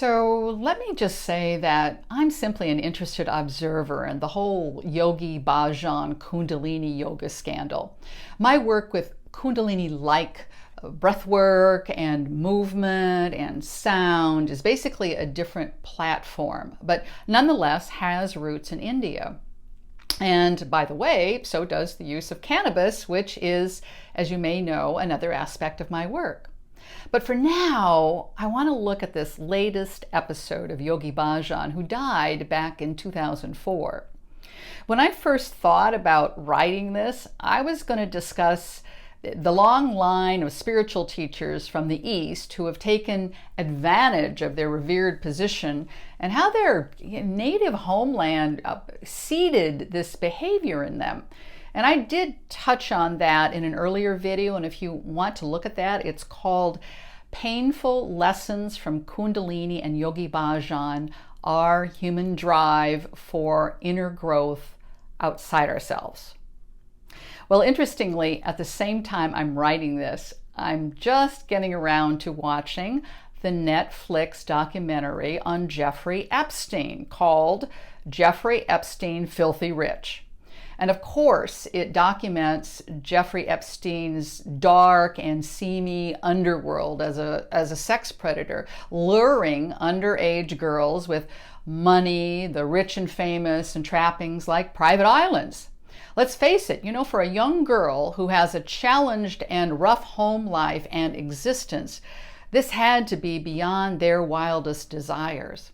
So let me just say that I'm simply an interested observer in the whole Yogi Bhajan Kundalini Yoga scandal. My work with Kundalini-like breath work and movement and sound is basically a different platform, but nonetheless has roots in India. And by the way, so does the use of cannabis, which is, as you may know, another aspect of my work. But for now, I want to look at this latest episode of Yogi Bhajan, who died back in 2004. When I first thought about writing this, I was going to discuss the long line of spiritual teachers from the East who have taken advantage of their revered position and how their native homeland seeded this behavior in them. And I did touch on that in an earlier video, and if you want to look at that, it's called Painful Lessons from Kundalini and Yogi Bhajan, Our Human Drive for Inner Growth Outside Ourselves. Well, interestingly, at the same time I'm writing this, I'm just getting around to watching the Netflix documentary on Jeffrey Epstein called Jeffrey Epstein Filthy Rich. And of course, it documents Jeffrey Epstein's dark and seamy underworld as a sex predator, luring underage girls with money, the rich and famous, and trappings like private islands. Let's face it, for a young girl who has a challenged and rough home life and existence, this had to be beyond their wildest desires.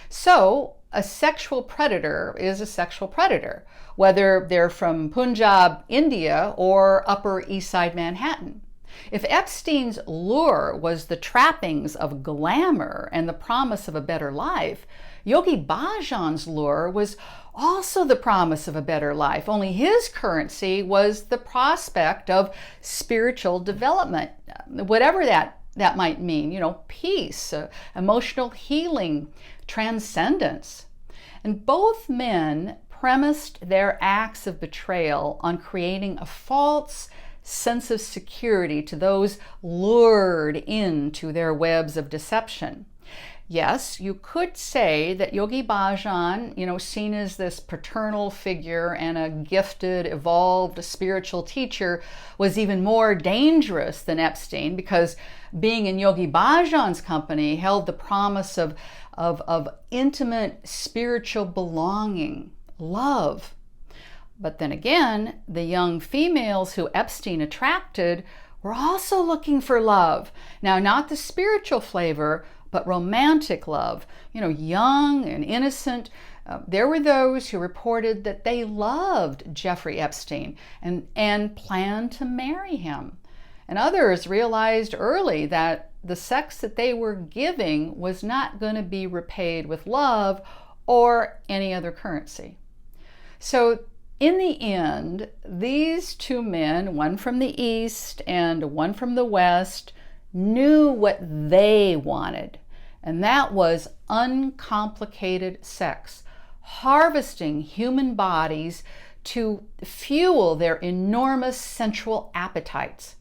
So, a sexual predator is a sexual predator, whether they're from Punjab, India, or Upper East Side Manhattan. If Epstein's lure was the trappings of glamour and the promise of a better life, Yogi Bhajan's lure was also the promise of a better life, only his currency was the prospect of spiritual development, whatever that might mean, peace, emotional healing, transcendence. And both men premised their acts of betrayal on creating a false sense of security to those lured into their webs of deception. Yes, you could say that Yogi Bhajan, seen as this paternal figure and a gifted, evolved spiritual teacher, was even more dangerous than Epstein because being in Yogi Bhajan's company held the promise of intimate spiritual belonging, love. But then again, the young females who Epstein attracted were also looking for love. Now, not the spiritual flavor, but romantic love, young and innocent. There were those who reported that they loved Jeffrey Epstein and planned to marry him. And others realized early that the sex that they were giving was not going to be repaid with love or any other currency. So in the end, these two men, one from the East and one from the West, knew what they wanted. And that was uncomplicated sex, harvesting human bodies to fuel their enormous sensual appetites.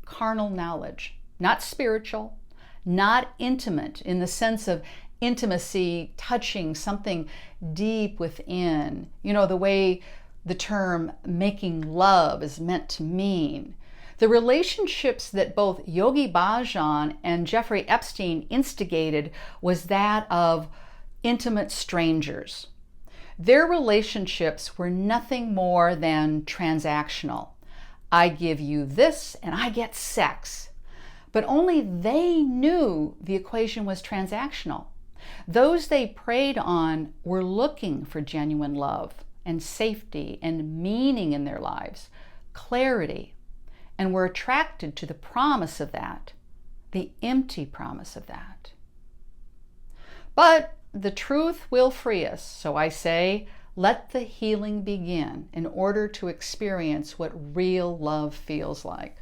Carnal knowledge, not spiritual, not intimate in the sense of intimacy, touching something deep within, the way the term making love is meant to mean. The relationships that both Yogi Bhajan and Jeffrey Epstein instigated was that of intimate strangers. Their relationships were nothing more than transactional. I give you this and I get sex. But only they knew the equation was transactional. Those they preyed on were looking for genuine love and safety and meaning in their lives, clarity, and were attracted to the promise of that, the empty promise of that. But the truth will free us, so I say, let the healing begin in order to experience what real love feels like.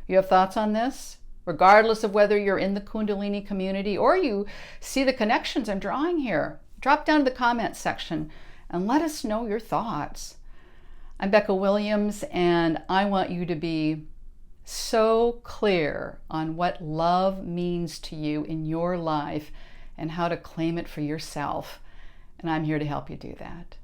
You have thoughts on this? Regardless of whether you're in the Kundalini community or you see the connections I'm drawing here, drop down to the comments section and let us know your thoughts. I'm Becca Williams, and I want you to be so clear on what love means to you in your life and how to claim it for yourself. And I'm here to help you do that.